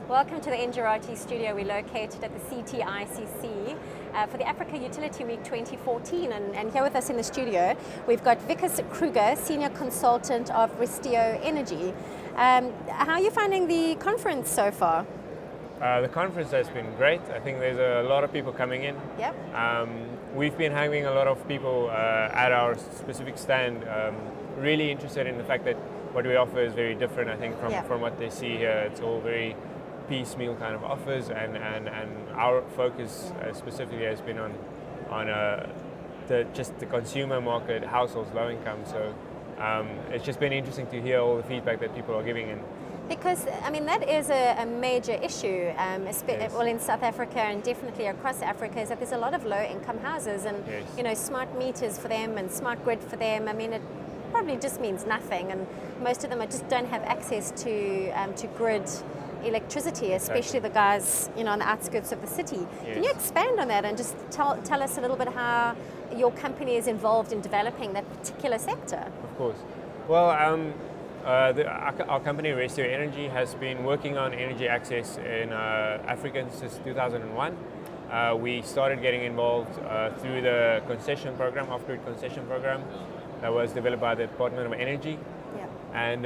Welcome to the Njirati studio. We're located at the CTICC for the Africa Utility Week 2014. And here with us in the studio, we've got Wikus Kruger, Senior Consultant of Restio Energy. How are you finding the conference so far? The conference has been great. I think there's a lot of people coming in. Yep. We've been having a lot of people at our specific stand, really interested in the fact that what we offer is very different, I think, from what they see here. It's all very piecemeal kind of offers, and our focus specifically has been on just the consumer market, households, low income. So it's just been interesting to hear all the feedback that people are giving in. Because, I mean, that is a major issue, Yes. well, in South Africa and definitely across Africa, is that there's a lot of low-income houses and, Yes. you know, smart meters for them and smart grid for them. I mean, it probably just means nothing, and most of them just don't have access to grid electricity, especially the guys, you know, on the outskirts of the city. Yes. Can you expand on that and just tell us a little bit how your company is involved in developing that particular sector? Of course. Well, our company, Restio Energy, has been working on energy access in Africa since 2001. We started getting involved through the concession program, off-grid concession program, that was developed by the Department of Energy. Yeah. And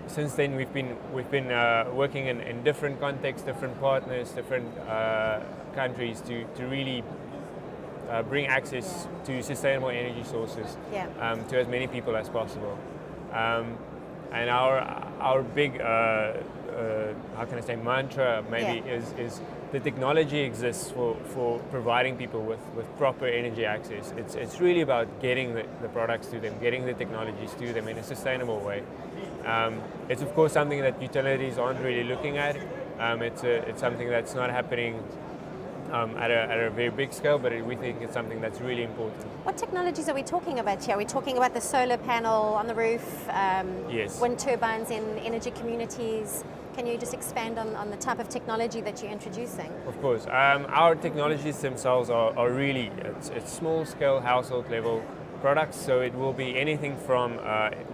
since then, we've been working in different contexts, different partners, different countries to really bring access to sustainable energy sources to as many people as possible. And our big, how can I say, mantra maybe is the technology exists for providing people with proper energy access. It's really about getting the products to them, getting the technologies to them in a sustainable way. It's of course something that utilities aren't really looking at. It's something that's not happening at a very big scale, but we think it's something that's really important. What technologies are we talking about here? Are we talking about the solar panel on the roof, Yes. wind turbines in energy communities? Can you just expand on the type of technology that you're introducing? Of course. Our technologies themselves are really, it's small-scale household level products, so it will be anything from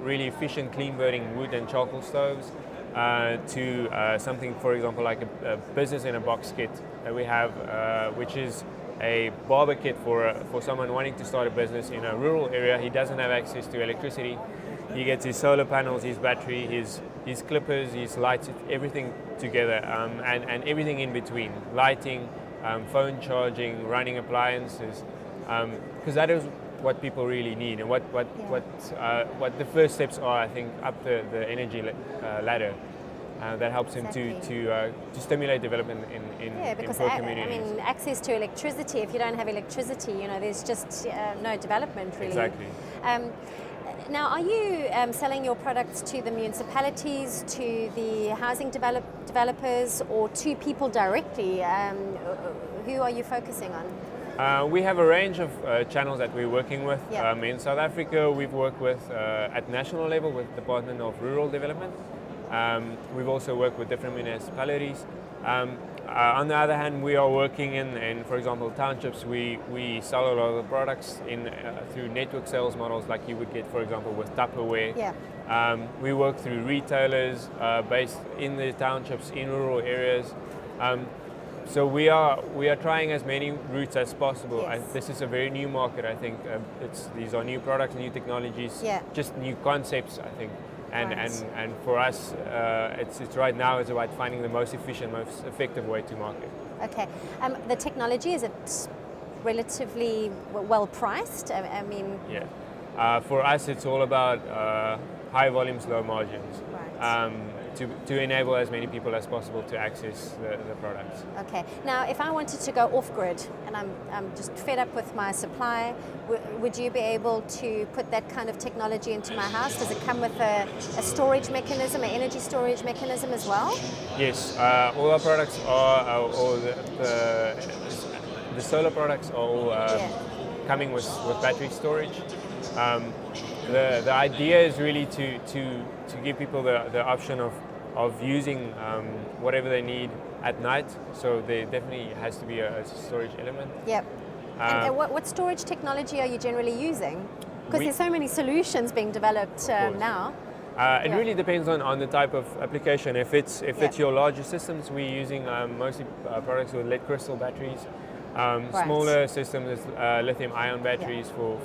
really efficient clean burning wood and charcoal stoves to something, for example, like a business-in-a-box kit that we have, which is a barber kit for someone wanting to start a business in a rural area. He doesn't have access to electricity. He gets his solar panels, his battery, his clippers, his lights, everything together, and everything in between, lighting, phone charging, running appliances, because that is what people really need, and what the first steps are, I think, up the energy ladder. That helps him to stimulate development in poor communities. I mean, access to electricity. If you don't have electricity, you know, there's just no development really. Exactly. Now, are you selling your products to the municipalities, to the housing developers, or to people directly? Who are you focusing on? We have a range of channels that we're working with. Yeah. In South Africa, we've worked with, at national level, with the Department of Rural Development. We've also worked with different municipalities. On the other hand, we are working in for example, townships. We sell a lot of the products through network sales models, like you would get, for example, with Tupperware. Yeah. We work through retailers based in the townships, in rural areas. So we are trying as many routes as possible. Yes. This is a very new market, I think. These are new products, new technologies, just new concepts, I think. And for us, it's right now it's about finding the most efficient, most effective way to market. Okay. The technology, is it relatively well priced? I mean. Yeah. For us, it's all about high volumes, low margins. Right. To enable as many people as possible to access the products. Okay. Now, if I wanted to go off-grid and I'm just fed up with my supply, would you be able to put that kind of technology into my house? Does it come with a storage mechanism, an energy storage mechanism as well? Yes. All our products are, or the solar products are all coming with battery storage. The idea is really to give people the option of using whatever they need at night. So there definitely has to be a storage element. Yep. And what storage technology are you generally using? Because there's so many solutions being developed now. It really depends on the type of application. If it's your larger systems, we're using mostly products with lead crystal batteries. Smaller systems, lithium-ion batteries for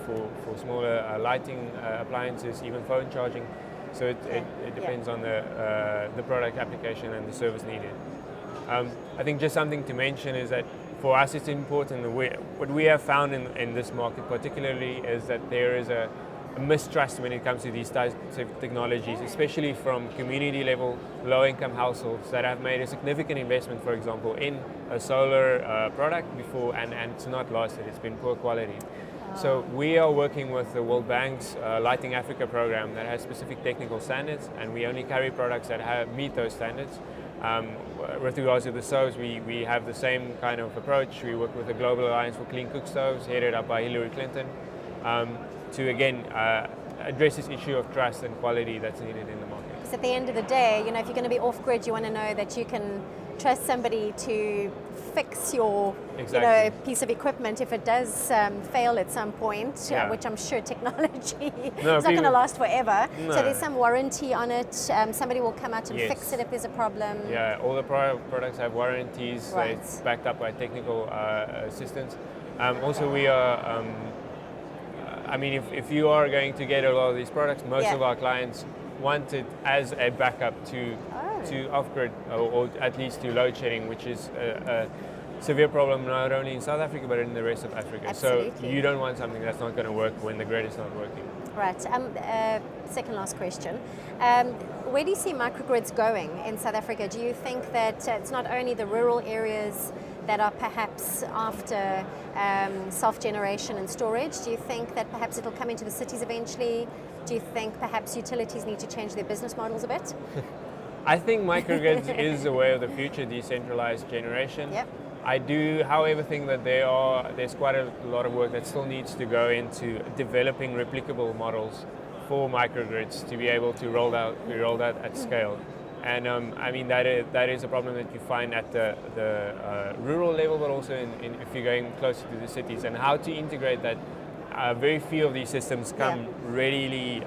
smaller lighting appliances, even phone charging. So it depends on the product application and the service needed. I think just something to mention is that for us it's important that what we have found in this market particularly is that there is a mistrust when it comes to these types of technologies, especially from community level low-income households that have made a significant investment, for example, in a solar product before and it's not lasted, it's been poor quality. So we are working with the World Bank's Lighting Africa program that has specific technical standards, and we only carry products that meet those standards. With regards to the stoves, we have the same kind of approach. We work with the Global Alliance for Clean Cook Stoves, headed up by Hillary Clinton, to again address this issue of trust and quality that's needed in the market. Because at the end of the day, if you're going to be off-grid, you want to know that you can trust somebody to fix your piece of equipment if it does fail at some point, which I'm sure technology is not going to last forever. No. So there's some warranty on it. Somebody will come out and fix it if there's a problem. Yeah, all the products have warranties. Right. It's backed up by technical assistance. Also, we are. If you are going to get a lot of these products, most of our clients want it as a backup to off-grid or at least to load shedding, which is a severe problem not only in South Africa but in the rest of Africa. Absolutely. So you don't want something that's not going to work when the grid is not working. Right. Second last question. Where do you see microgrids going in South Africa? Do you think that it's not only the rural areas that are perhaps after self-generation and storage? Do you think that perhaps it'll come into the cities eventually? Do you think perhaps utilities need to change their business models a bit? I think microgrids is the way of the future, decentralized generation. Yep. I do, however, think that there's quite a lot of work that still needs to go into developing replicable models for microgrids to be able to be rolled out at scale. And that is a problem that you find at the rural level, but also if you're going closer to the cities, and how to integrate that. Very few of these systems come readily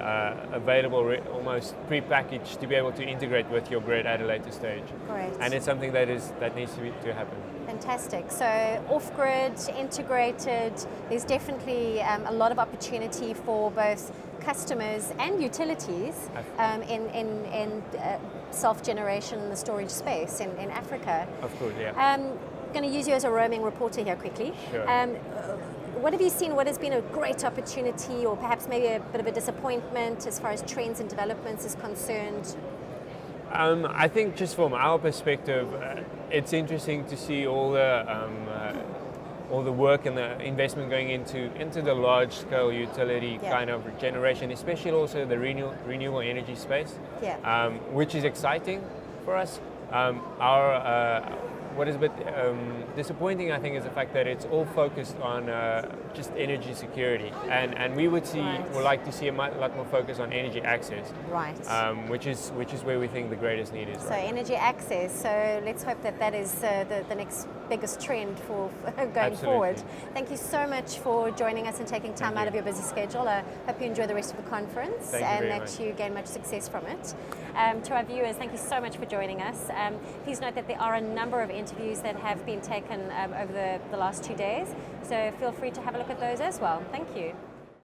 available, almost pre-packaged to be able to integrate with your grid at a later stage. Great. And it's something that needs to happen. Fantastic. So off-grid, integrated, there's definitely a lot of opportunity for both customers and utilities in self-generation in the storage space in Africa. Of course, yeah. I'm going to use you as a roaming reporter here quickly. Sure. What have you seen? What has been a great opportunity, or perhaps maybe a bit of a disappointment as far as trends and developments is concerned? I think just from our perspective, it's interesting to see all the work and the investment going into the large-scale utility kind of generation, especially also the renewable energy space, which is exciting for us. What is a bit disappointing, I think, is the fact that it's all focused on just energy security, and we would like to see a lot more focus on energy access, which is where we think the greatest need is. So energy access. So let's hope that is the next biggest trend for going forward. Thank you so much for joining us and taking time out of your busy schedule. I hope you enjoy the rest of the conference and that you gain much success from it. To our viewers, thank you so much for joining us. Please note that there are a number of interviews that have been taken over the last 2 days, so feel free to have a look at those as well. Thank you.